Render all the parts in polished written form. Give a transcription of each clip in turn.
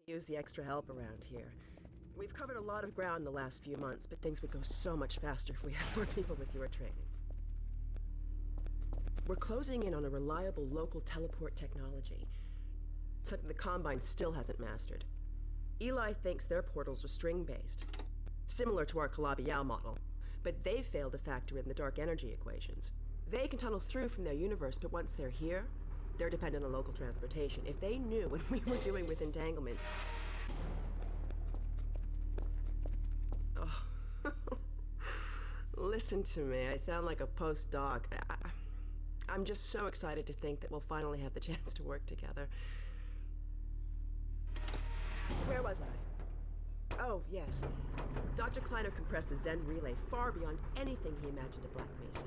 Use the extra help around here. We've covered a lot of ground in the last few months, but things would go so much faster if we had more people with your training. We're closing in on a reliable local teleport technology, something the Combine still hasn't mastered. Eli thinks their portals are string-based, similar to our Calabi-Yau model, but they've failed to factor in the dark energy equations. They can tunnel through from their universe, but once they're here, they're dependent on local transportation. If they knew what we were doing with entanglement... Oh. Listen to me, I sound like a postdoc. I'm just so excited to think that we'll finally have the chance to work together. Where was I? Oh, yes. Dr. Kleiner compressed the Zen relay far beyond anything he imagined at Black Mesa.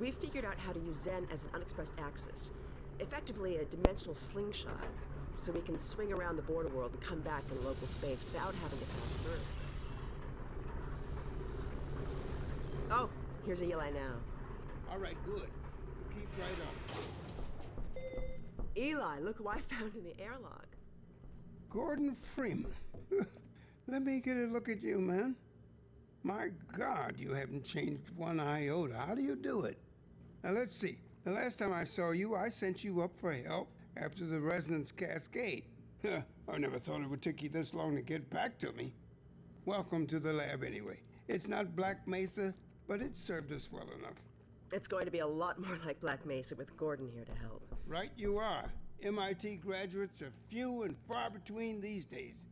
We've figured out how to use Zen as an unexpressed axis, effectively a dimensional slingshot, so we can swing around the border world and come back in local space without having to pass through. Oh, here's Eli now. All right, good. You keep right up. Eli, look who I found in the airlock. Gordon Freeman. Let me get a look at you, man. My God, you haven't changed one iota. How do you do it? Now, let's see. The last time I saw you, I sent you up for help after the resonance cascade. I never thought it would take you this long to get back to me. Welcome to the lab, anyway. It's not Black Mesa, but it served us well enough. It's going to be a lot more like Black Mesa with Gordon here to help. Right you are. MIT graduates are few and far between these days.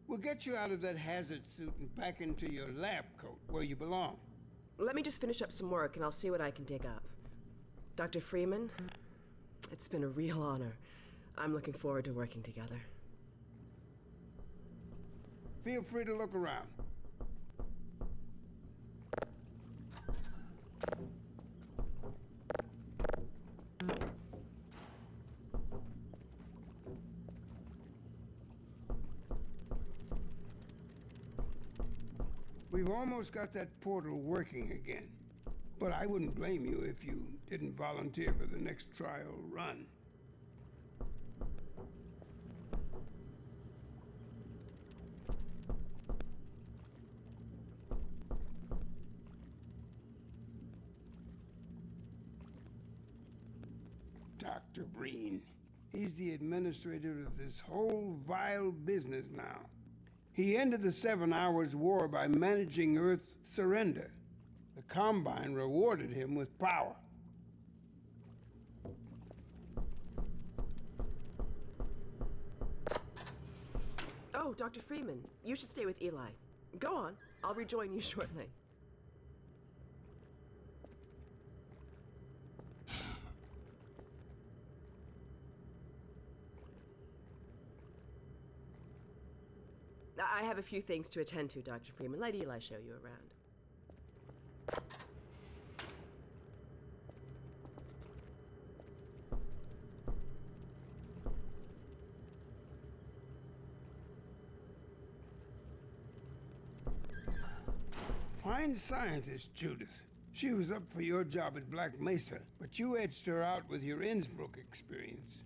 We'll get you out of that hazard suit and back into your lab coat where you belong. Let me just finish up some work and I'll see what I can dig up. Dr. Freeman, it's been a real honor. I'm looking forward to working together. Feel free to look around. We've almost got that portal working again. But I wouldn't blame you if you didn't volunteer for the next trial run. Dr. Breen. He's the administrator of this whole vile business now. He ended the 7 Hours War by managing Earth's surrender. The Combine rewarded him with power. Oh, Dr. Freeman, you should stay with Eli. Go on, I'll rejoin you shortly. I have a few things to attend to, Dr. Freeman. Let Eli show you around. Fine scientist, Judith. She was up for your job at Black Mesa, but you edged her out with your Innsbruck experience.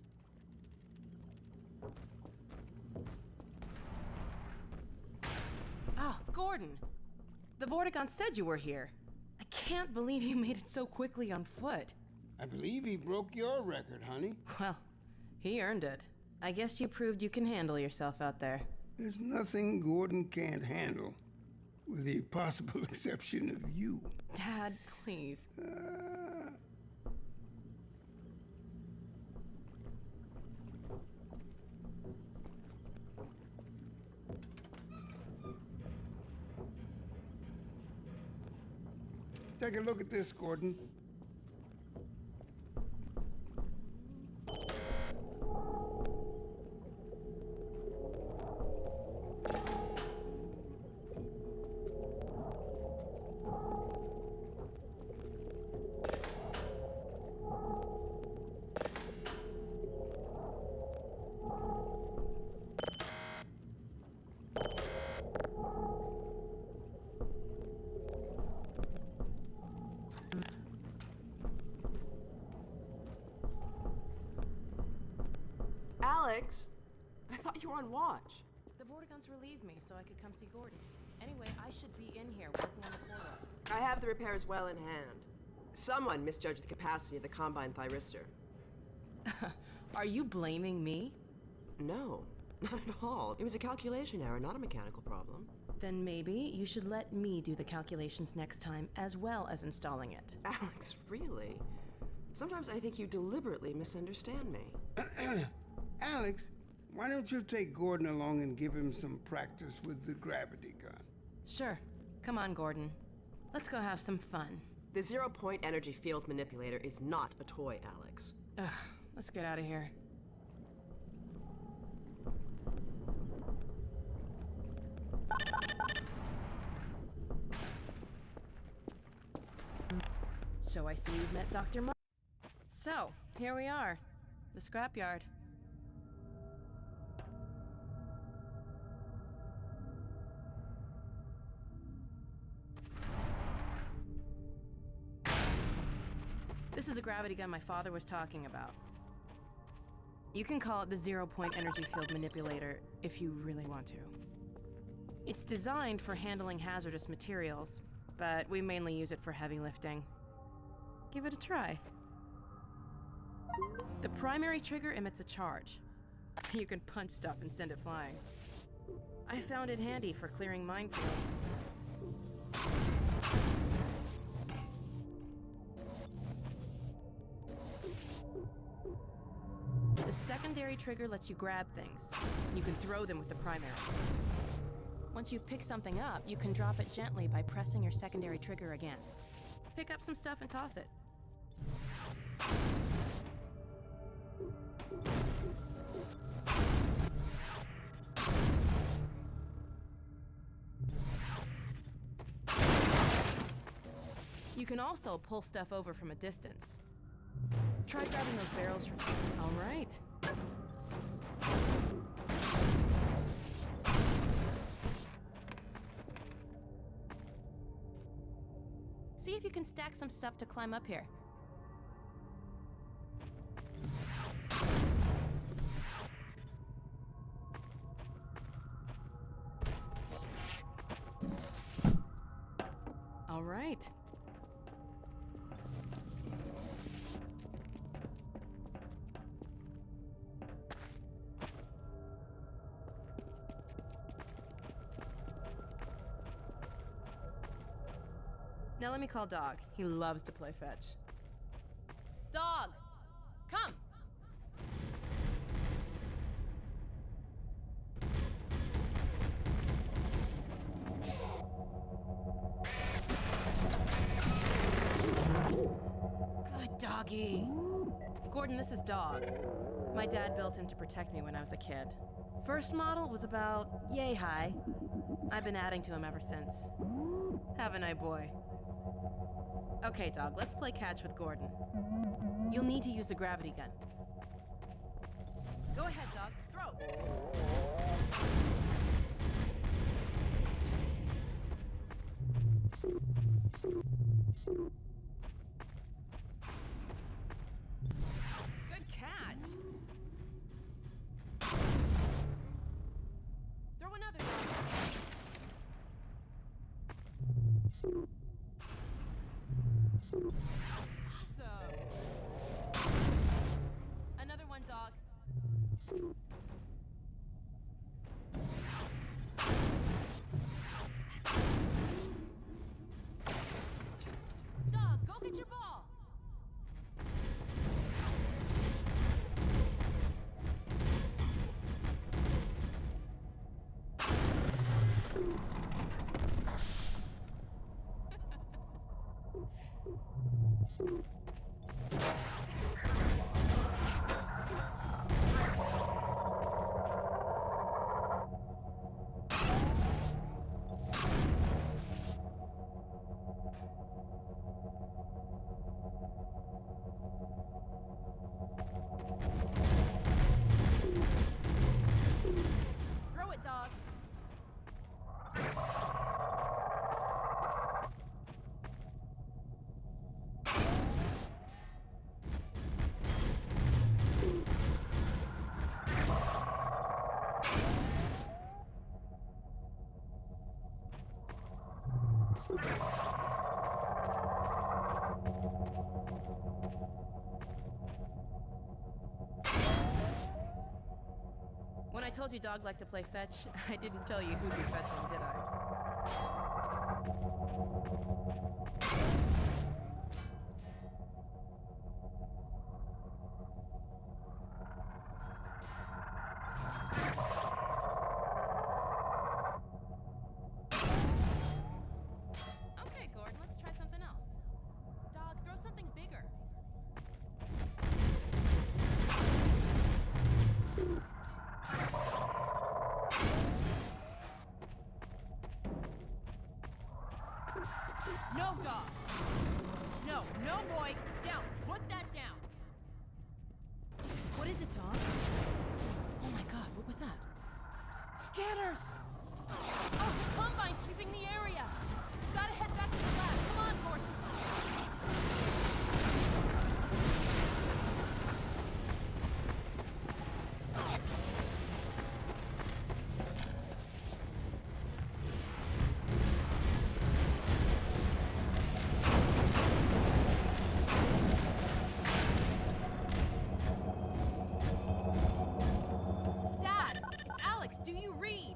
Oh, Gordon. The Vortigaunt said you were here. I can't believe you made it so quickly on foot. I believe he broke your record, honey. Well, he earned it. I guess you proved you can handle yourself out there. There's nothing Gordon can't handle, with the possible exception of you. Dad, please. Take a look at this, Gordon. Alex, I thought you were on watch. Vortigons relieved me so I could come see Gordon. Anyway, I should be in here working on the portal. I have the repairs well in hand. Someone misjudged the capacity of the Combine thyristor. Are you blaming me? No, not at all. It was a calculation error, not a mechanical problem. Then maybe you should let me do the calculations next time, as well as installing it. Alex, really? Sometimes I think you deliberately misunderstand me. Alex, why don't you take Gordon along and give him some practice with the gravity gun? Sure. Come on, Gordon. Let's go have some fun. The zero-point energy field manipulator is not a toy, Alex. Ugh, let's get out of here. So I see you've met Dr. So, here we are. The scrapyard. This is a gravity gun my father was talking about. You can call it the zero-point energy field manipulator if you really want to. It's designed for handling hazardous materials, but we mainly use it for heavy lifting. Give it a try. The primary trigger emits a charge. You can punch stuff and send it flying. I found it handy for clearing minefields. The secondary trigger lets you grab things. You can throw them with the primary. Once you've picked something up, you can drop it gently by pressing your secondary trigger again. Pick up some stuff and toss it. You can also pull stuff over from a distance. Try grabbing those barrels from... All right. See if you can stack some stuff to climb up here. All right. Now let me call Dog. He loves to play fetch. Dog! Come! Good doggy. Gordon, this is Dog. My dad built him to protect me when I was a kid. First model was about yay high. I've been adding to him ever since. Haven't I, boy? Okay, Dog, let's play catch with Gordon. You'll need to use the gravity gun. Go ahead, Dog. Throw! Good catch! Throw another, Dog. Awesome! Another one, Dog. Dog, go get your ball! When I told you Dog liked to play fetch, I didn't tell you who'd be fetching, did I? Okay, Gordon, let's try something else. Dog, throw something bigger. No, Dog. No, no, boy. Down. Put that down. What is it, Dog? Oh my God, what was that? Scanners! Oh, Combine sweeping the area. Gotta head back to the lab. Come on, Gordon. Dad, it's Alex. Do you read?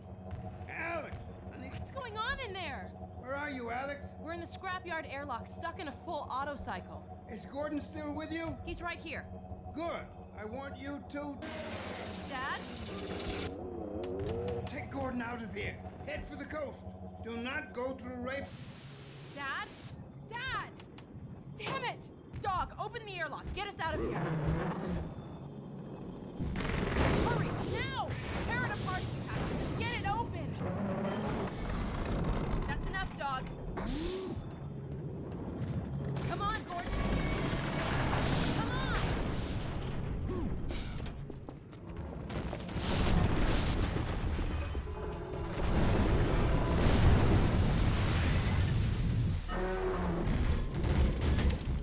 Alex! Honey, What's going on in there? where are you, Alex? We're in the scrapyard airlock, stuck in a full auto cycle. Is Gordon still with you? He's right here. Good. I want you to Dad? take Gordon out of here. Head for the coast. Do not go through rape. Dad? Dad! Damn it! Dog, open the airlock. Get us out of here. Hurry, now! Tear it apart if you have to. Just get it open. That's enough, Dog. Come on, Gordon. Come on!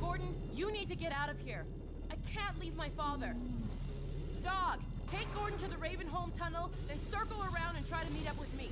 Gordon, you need to get out of here. I can't leave my father. Dog, take Gordon to the Ravenholm tunnel, then circle around and try to meet up with me.